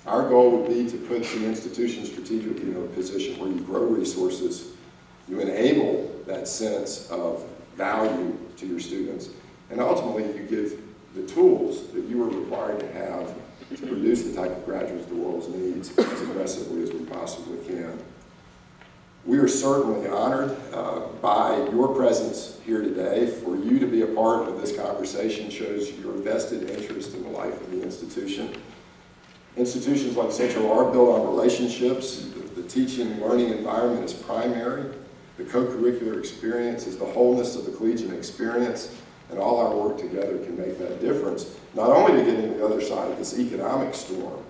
Our goal would be to put the institution strategically in a position where you grow resources, you enable that sense of value to your students, and ultimately you give the tools that you are required to have to produce the type of graduates the world needs as aggressively as we possibly can. We are certainly honored by your presence here today. For you to be a part of this conversation shows your vested interest in the life of the institution. Institutions like Central are built on relationships. The teaching and learning environment is primary. The co-curricular experience is the wholeness of the collegiate experience, and all our work together can make that difference, not only to getting to the other side of this economic storm,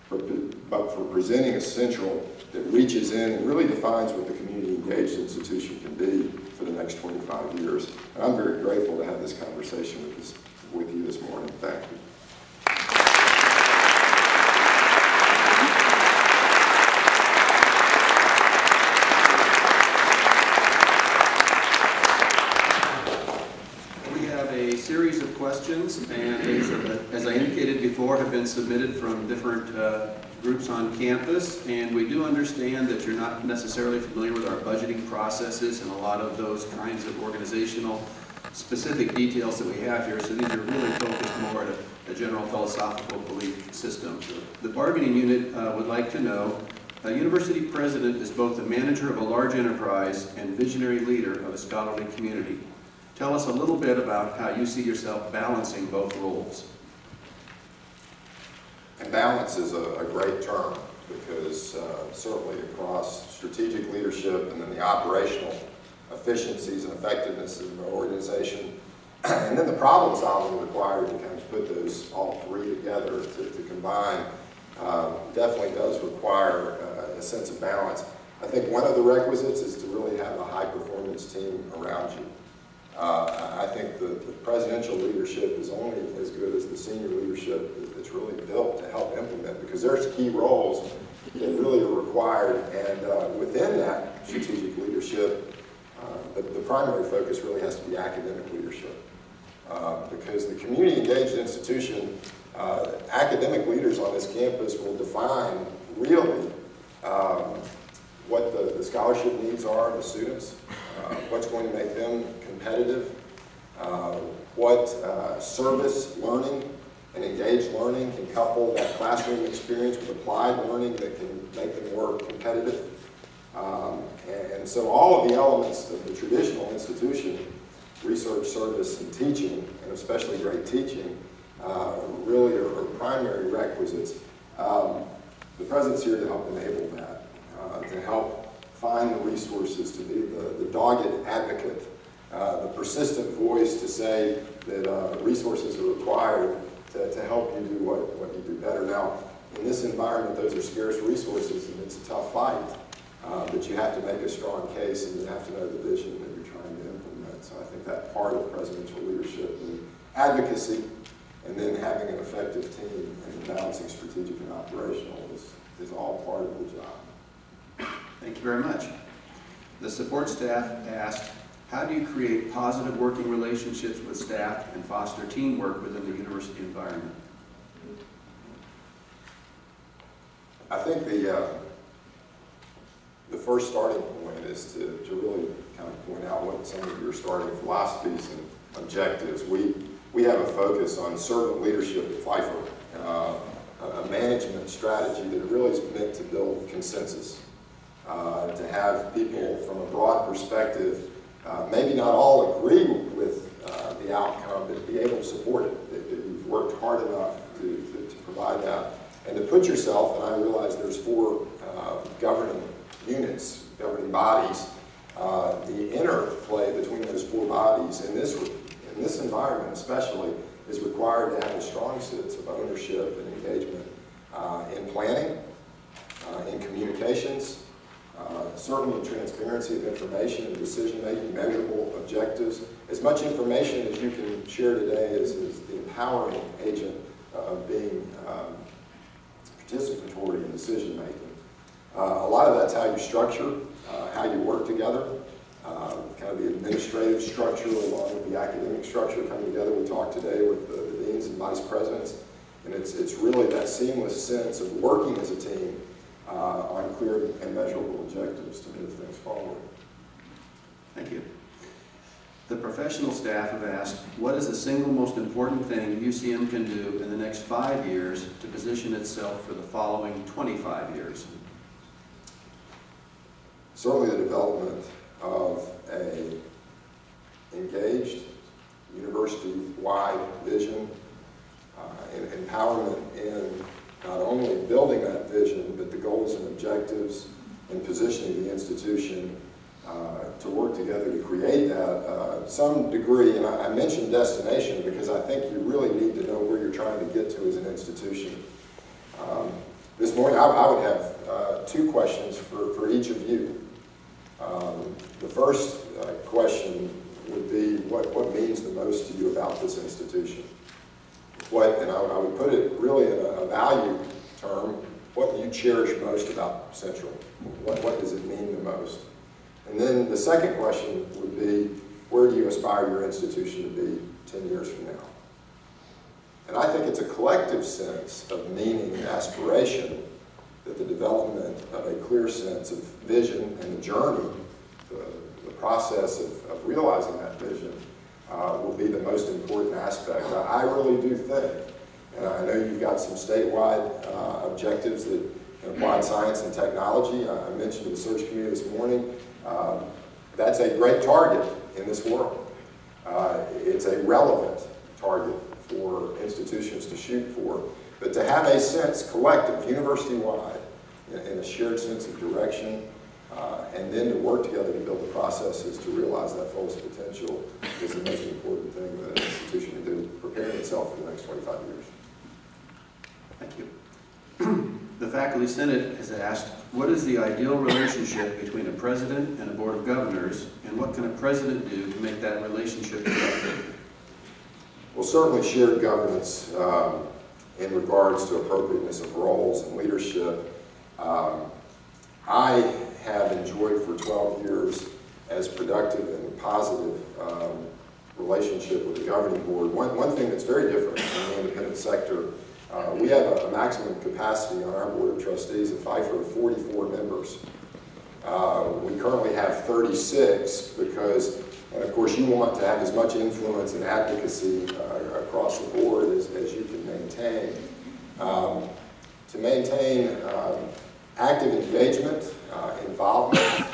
but for presenting a Central that reaches in and really defines what the community-engaged institution can be for the next 25 years. And I'm very grateful to have this conversation with you this morning. Thank you. Series of questions, and as I indicated before, have been submitted from different groups on campus, and we do understand that you're not necessarily familiar with our budgeting processes and a lot of those kinds of organizational specific details that we have here, so these are really focused more at a general philosophical belief system. The bargaining unit would like to know, a university president is both the manager of a large enterprise and visionary leader of a scholarly community. Tell us a little bit about how you see yourself balancing both roles. And balance is a great term because certainly across strategic leadership and then the operational efficiencies and effectiveness of an organization, and then the problem solving required to kind of put those all three together to combine definitely does require a sense of balance. I think one of the requisites is to really have a high performance team around you. I think the presidential leadership is only as good as the senior leadership that's really built to help implement, because there's key roles that really are required, and within that strategic leadership, the primary focus really has to be academic leadership. Because the community-engaged institution, academic leaders on this campus will define really what the scholarship needs are of the students, what's going to make them competitive, what service learning and engaged learning can couple that classroom experience with applied learning that can make them more competitive. And so all of the elements of the traditional institution, research, service, and teaching, and especially great teaching, really are primary requisites. The president's here to help enable that, to help find the resources, to be the dogged advocate, the persistent voice to say that resources are required to help you do what you do better. Now, in this environment, those are scarce resources, and it's a tough fight, but you have to make a strong case, and you have to know the vision that you're trying to implement. So I think that part of presidential leadership and advocacy, and then having an effective team and balancing strategic and operational is all part of the job. Thank you very much. The support staff asked, how do you create positive working relationships with staff and foster teamwork within the university environment? I think the first starting point is to really kind of point out what some of your starting philosophies and objectives. We have a focus on servant leadership at Pfeiffer, a management strategy that really is meant to build consensus, to have people from a broad perspective, maybe not all agree with the outcome, but be able to support it, that you've worked hard enough to provide that. And to put yourself, and I realize there's 4 governing units, governing bodies, the interplay between those 4 bodies in this environment especially is required to have a strong sense of ownership and engagement in planning, in communications, certainly in transparency of information and decision-making, measurable objectives. As much information as you can share today is the empowering agent of being participatory in decision-making. A lot of that's how you structure, how you work together, kind of the administrative structure along with the academic structure coming together. We talked today with the deans and vice presidents. And it's really that seamless sense of working as a team on clear and measurable objectives to move things forward. Thank you. The professional staff have asked, what is the single most important thing UCM can do in the next 5 years to position itself for the following 25 years? Certainly the development of a engaged, university-wide vision, and empowerment in not only building that vision, but the goals and objectives and positioning the institution to work together to create that. Some degree, and I mentioned destination because I think you really need to know where you're trying to get to as an institution. This morning I would have 2 questions for each of you. The first question would be, what means the most to you about this institution? And I would put it really in a value term, what do you cherish most about Central? What does it mean the most? And then the second question would be, where do you aspire your institution to be 10 years from now? And I think it's a collective sense of meaning and aspiration that the development of a clear sense of vision and the journey, the process of realizing that vision will be the most important aspect. I really do think, and I know you've got some statewide objectives that in applied science and technology. I mentioned to the search committee this morning, that's a great target in this world. It's a relevant target for institutions to shoot for. But to have a sense, collective, university-wide, in a shared sense of direction, and then to work together to build the processes to realize that fullest potential is the most important thing that an institution can do, preparing itself for the next 25 years. Thank you. The Faculty Senate has asked, what is the ideal relationship between a president and a board of governors, and what can a president do to make that relationship effective? Well, certainly shared governance in regards to appropriateness of roles and leadership. I have enjoyed for 12 years as productive and positive relationship with the governing board. One thing that's very different in the independent sector, we have a maximum capacity on our board of trustees at Pfeiffer of 44 members. We currently have 36 because, and of course you want to have as much influence and advocacy across the board as you can maintain. To maintain active engagement, involvement,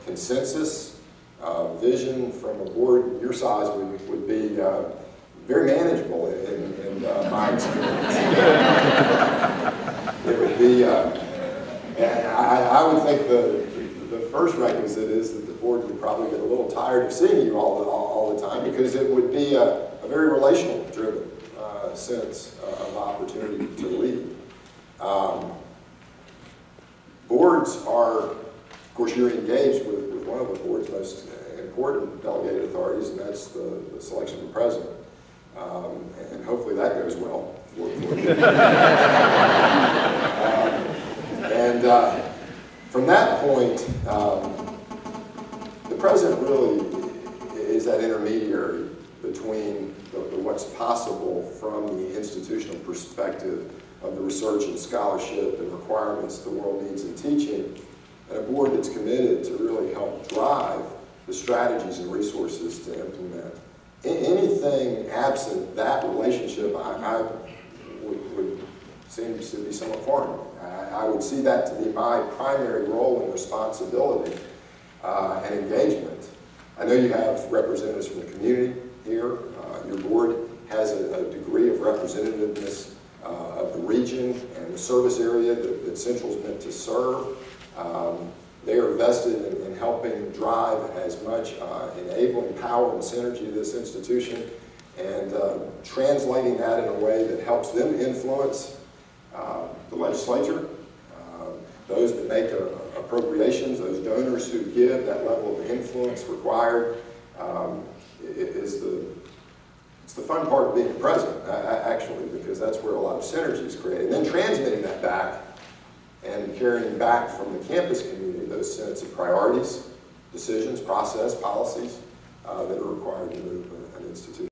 consensus, vision from a board your size would be very manageable in my experience. It would be, and I would think the first requisite is that the board would probably get a little tired of seeing you all the time, because it would be a very relational driven sense of opportunity to lead. Boards are, of course, you're engaged with one of the board's most important delegated authorities, and that's the selection of the president. And hopefully that goes well for you. From that point, the president really is that intermediary between what's possible from the institutional perspective of the research and scholarship and requirements the world needs in teaching, and a board that's committed to really help drive the strategies and resources to implement. Anything absent that relationship, I would seem to be somewhat foreign. I would see that to be my primary role and responsibility and engagement. I know you have representatives from the community here. Your board has a degree of representativeness of the region and the service area that Central's meant to serve. They are vested in helping drive as much enabling power and synergy of this institution, and translating that in a way that helps them influence the legislature, those that make appropriations, those donors who give, that level of influence required. It's the fun part of being the president, actually, because that's where a lot of synergy is created. And then transmitting that back and carrying back from the campus community those sets of priorities, decisions, process, policies that are required to move an institution.